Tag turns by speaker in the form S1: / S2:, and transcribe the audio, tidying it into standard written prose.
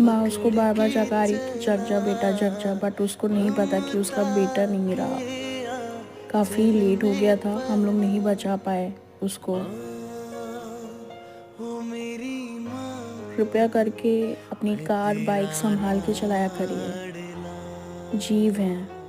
S1: माँ उसको बार बार जगा रही कि जग जा बेटा जग जा, बट उसको नहीं पता कि उसका बेटा नहीं रहा। काफ़ी लेट हो गया था, हम लोग नहीं बचा पाए उसको। कृपया करके अपनी कार बाइक संभाल के चलाया करिए। जीव हैं।